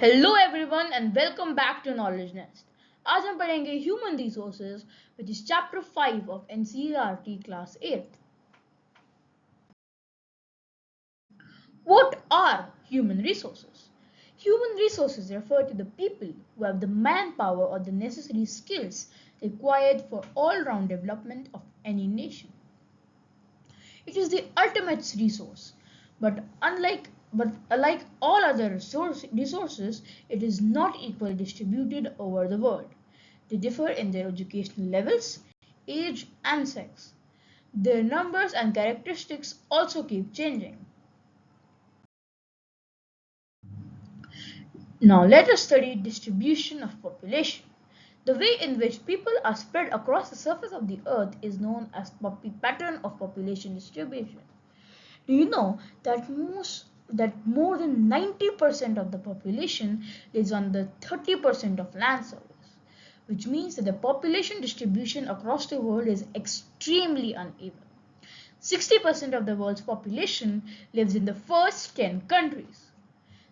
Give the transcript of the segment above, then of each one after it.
Hello everyone and welcome back to Knowledge Nest. आज हम पढ़ेंगे Human Resources, which is Chapter 5 of NCERT Class 8th. What are human resources? Human resources refer to the people who have the manpower or the necessary skills required for all-round development of any nation. It is the ultimate resource, but like all other resources, it is not equally distributed over the world. They differ in their educational levels, age, and sex. Their numbers and characteristics also keep changing. Now let us study distribution of population. The way in which people are spread across the surface of the earth is known as pattern of population distribution. Do you know that more than 90% of the population lives on the 30% of land surface, which means that the population distribution across the world is extremely uneven. 60% of the world's population lives in the first 10 countries.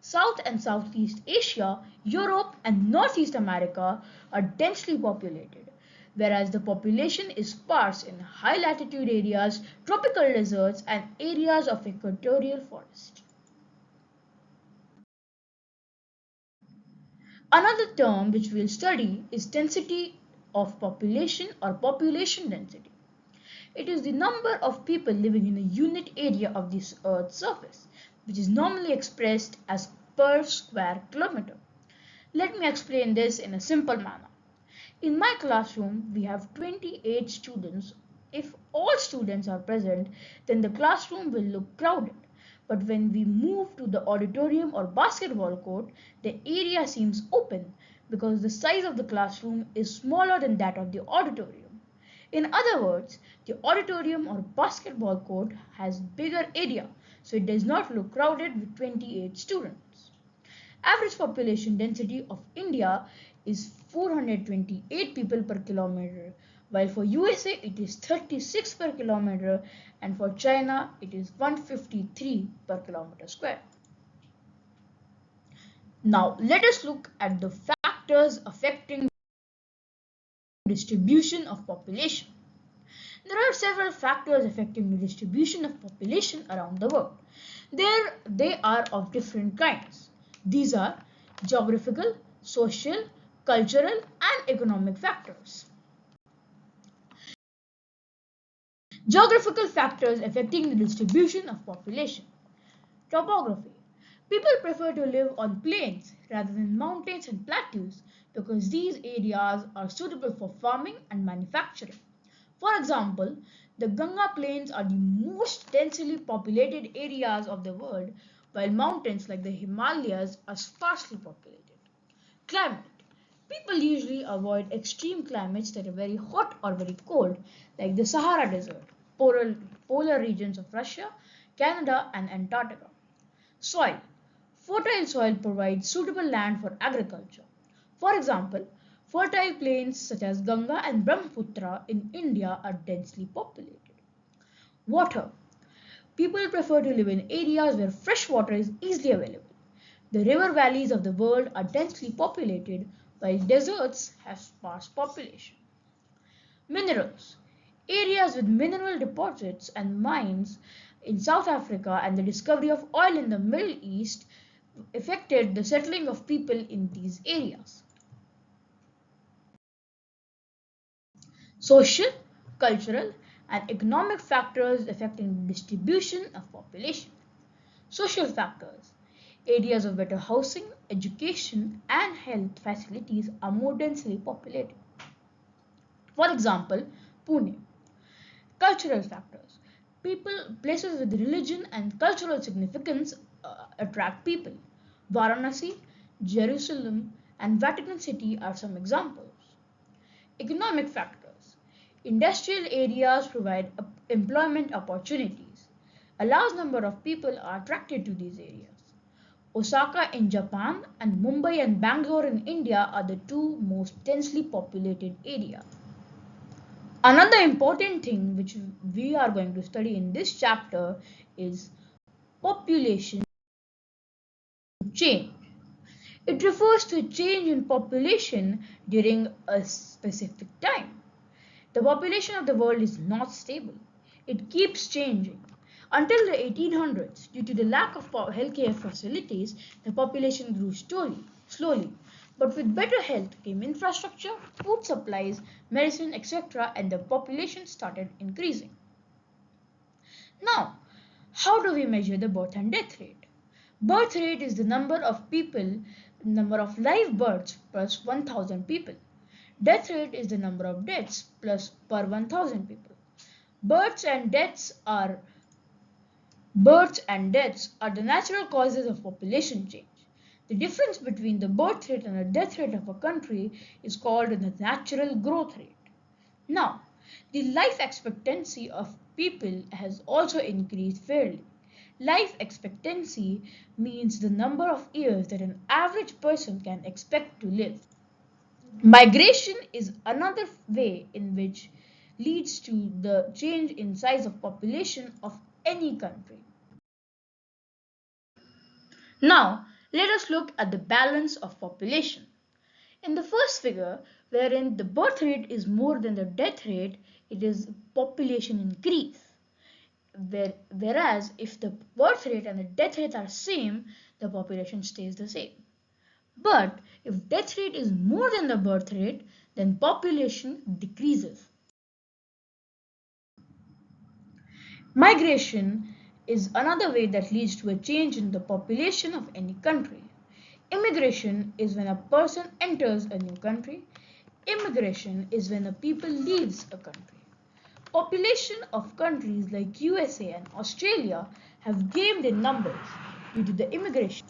South and Southeast Asia, Europe, and Northeast America are densely populated, whereas the population is sparse in high latitude areas, tropical deserts, and areas of equatorial forest. Another term which we'll study is density of population or population density. It is the number of people living in a unit area of this Earth's surface, which is normally expressed as per square kilometer. Let me explain this in a simple manner. In my classroom, we have 28 students. If all students are present, then the classroom will look crowded. But when we move to the auditorium or basketball court, the area seems open because the size of the classroom is smaller than that of the auditorium. In other words, the auditorium or basketball court has bigger area, so it does not look crowded with 28 students. Average population density of India is 428 people per kilometer, while for USA it is 36 per kilometer and for China it is 153 per kilometer square. Now let us look at the factors affecting distribution of population. There are several factors affecting the distribution of population around the world. They are of different kinds. These are geographical, social, cultural, and economic factors. Geographical factors affecting the distribution of population. Topography. People prefer to live on plains rather than mountains and plateaus because these areas are suitable for farming and manufacturing. For example, the Ganga plains are the most densely populated areas of the world, while mountains like the Himalayas are sparsely populated. Climate. People usually avoid extreme climates that are very hot or very cold, like the Sahara Desert, polar regions of Russia, Canada, and Antarctica. Soil. Fertile soil provides suitable land for agriculture. For example, fertile plains such as Ganga and Brahmaputra in India are densely populated. Water. People prefer to live in areas where fresh water is easily available. The river valleys of the world are densely populated, while deserts have sparse population. Minerals. Areas with mineral deposits and mines in South Africa and the discovery of oil in the Middle East affected the settling of people in these areas. Social, cultural, and economic factors affecting the distribution of population. Social factors. Areas of better housing, education, and health facilities are more densely populated. For example, Pune. Cultural factors. Places with religion and cultural significance attract people. Varanasi, Jerusalem, and Vatican City are some examples. Economic factors. Industrial areas provide employment opportunities. A large number of people are attracted to these areas. Osaka in Japan and Mumbai and Bangalore in India are the two most densely populated areas. Another important thing which we are going to study in this chapter is population change. It refers to a change in population during a specific time. The population of the world is not stable. It keeps changing. Until the 1800s, due to the lack of healthcare facilities, the population grew slowly. But with better health came infrastructure, food supplies, medicine, etc., and the population started increasing. Now, how do we measure the birth and death rate? Birth rate is the number of live births plus 1000 people. Death rate is the number of deaths plus per 1000 people. Births and deaths are Births and deaths are the natural causes of population change. The difference between the birth rate and the death rate of a country is called the natural growth rate. Now, the life expectancy of people has also increased fairly. Life expectancy means the number of years that an average person can expect to live. Migration is another way in which leads to the change in size of population of any country. Now, let us look at the balance of population. In the first figure, wherein the birth rate is more than the death rate, it is population increase. Whereas if the birth rate and the death rate are same, the population stays the same. But if death rate is more than the birth rate, then population decreases. Migration is another way that leads to a change in the population of any country. Immigration is when a person enters a new country. Immigration is when a people leaves a country. Population of countries like USA and Australia have gained in numbers due to the immigration,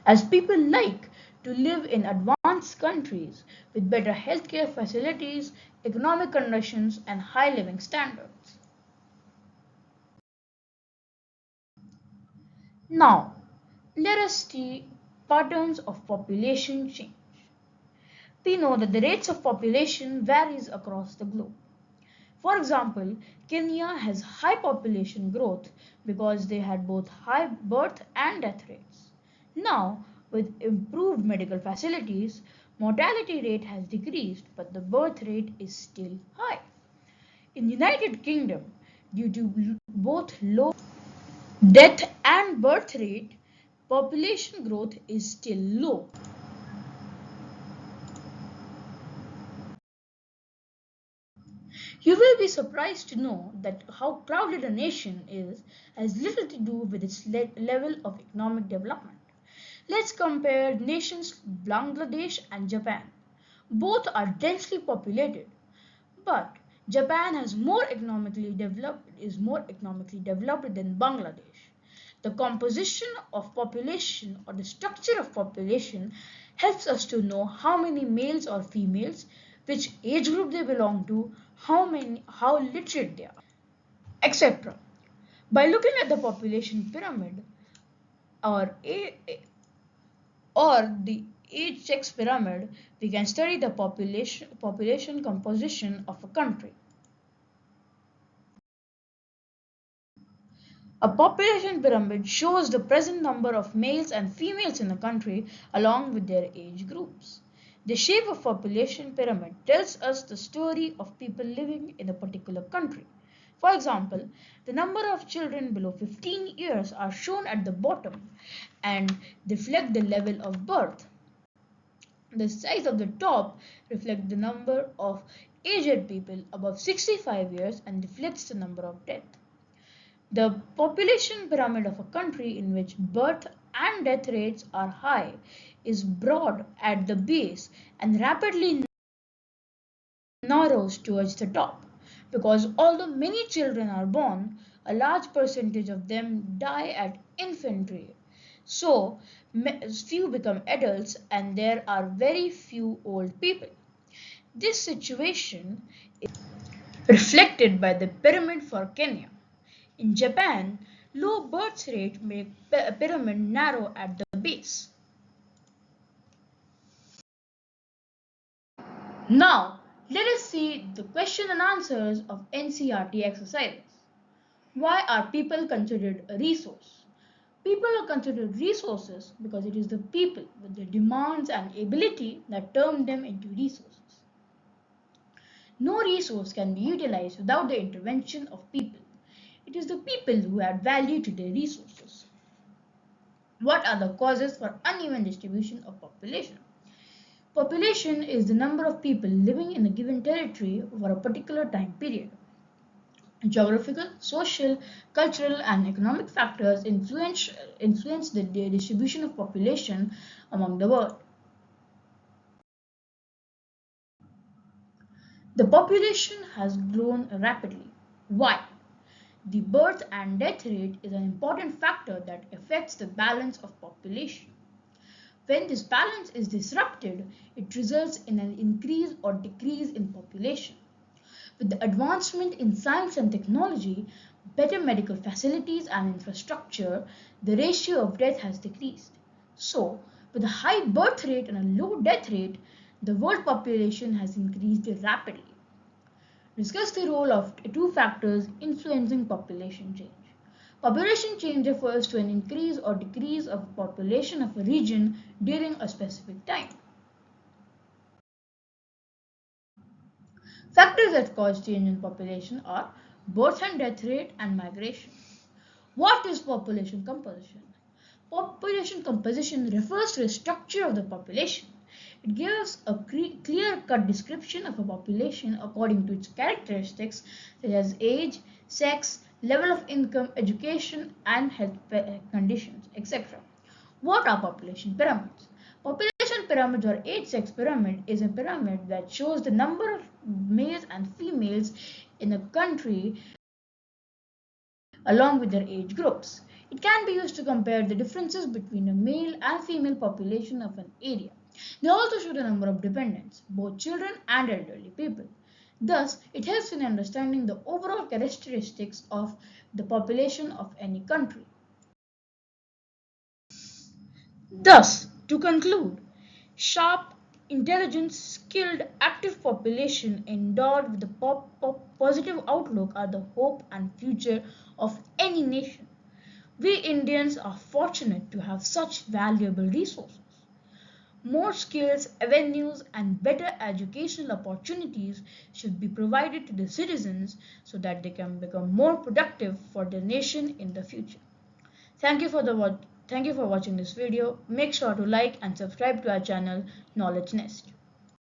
as people like to live in advanced countries with better healthcare facilities, economic conditions, and high living standards. Now, let us see patterns of population change. We know that the rates of population varies across the globe. For example, Kenya has high population growth because they had both high birth and death rates. Now, with improved medical facilities, mortality rate has decreased but the birth rate is still high. In United Kingdom, due to both low death and birth rate, population growth is still low. You will be surprised to know that how crowded a nation is has little to do with its level of economic development. Let's compare nations Bangladesh and Japan. Both are densely populated, but Japan is more economically developed than Bangladesh. The composition of population or the structure of population helps us to know how many males or females, which age group they belong to, how literate they are, etc. By looking at the population pyramid or the age sex pyramid, we can study the population composition of a country. A population pyramid shows the present number of males and females in a country along with their age groups. The shape of population pyramid tells us the story of people living in a particular country. For example, the number of children below 15 years are shown at the bottom and reflect the level of birth. The size of the top reflects the number of aged people above 65 years and reflects the number of deaths. The population pyramid of a country in which birth and death rates are high is broad at the base and rapidly narrows towards the top, because although many children are born, a large percentage of them die at infancy. So few become adults and there are very few old people. This situation is reflected by the pyramid for Kenya. In Japan, low birth rate make pyramid narrow at the base. Now, let us see the question and answers of NCERT exercises. Why are people considered a resource? People are considered resources because it is the people with the demands and ability that turn them into resources. No resource can be utilized without the intervention of people. It is the people who add value to their resources. What are the causes for uneven distribution of population? Population is the number of people living in a given territory over a particular time period. Geographical, social, cultural, and economic factors influence the distribution of population among the world. The population has grown rapidly. Why? The birth and death rate is an important factor that affects the balance of population. When this balance is disrupted, it results in an increase or decrease in population. With the advancement in science and technology, better medical facilities and infrastructure, the ratio of death has decreased. So, with a high birth rate and a low death rate, the world population has increased rapidly. Discuss the role of two factors influencing population change. Population change refers to an increase or decrease of population of a region during a specific time. Factors that cause change in population are birth and death rate and migration. What is population composition? Population composition refers to the structure of the population. It gives a clear-cut description of a population according to its characteristics such as age, sex, level of income, education, and health conditions, etc. What are population pyramids? Population pyramids or age-sex pyramid is a pyramid that shows the number of males and females in a country along with their age groups. It can be used to compare the differences between a male and female population of an area. They also show the number of dependents, both children and elderly people. Thus, it helps in understanding the overall characteristics of the population of any country. Thus, to conclude, sharp, intelligent, skilled, active population endowed with a positive outlook are the hope and future of any nation. We Indians are fortunate to have such valuable resources. More skills, avenues, and better educational opportunities should be provided to the citizens so that they can become more productive for the nation in the future. Thank you for watching this video. Make sure to like and subscribe to our channel Knowledge Nest.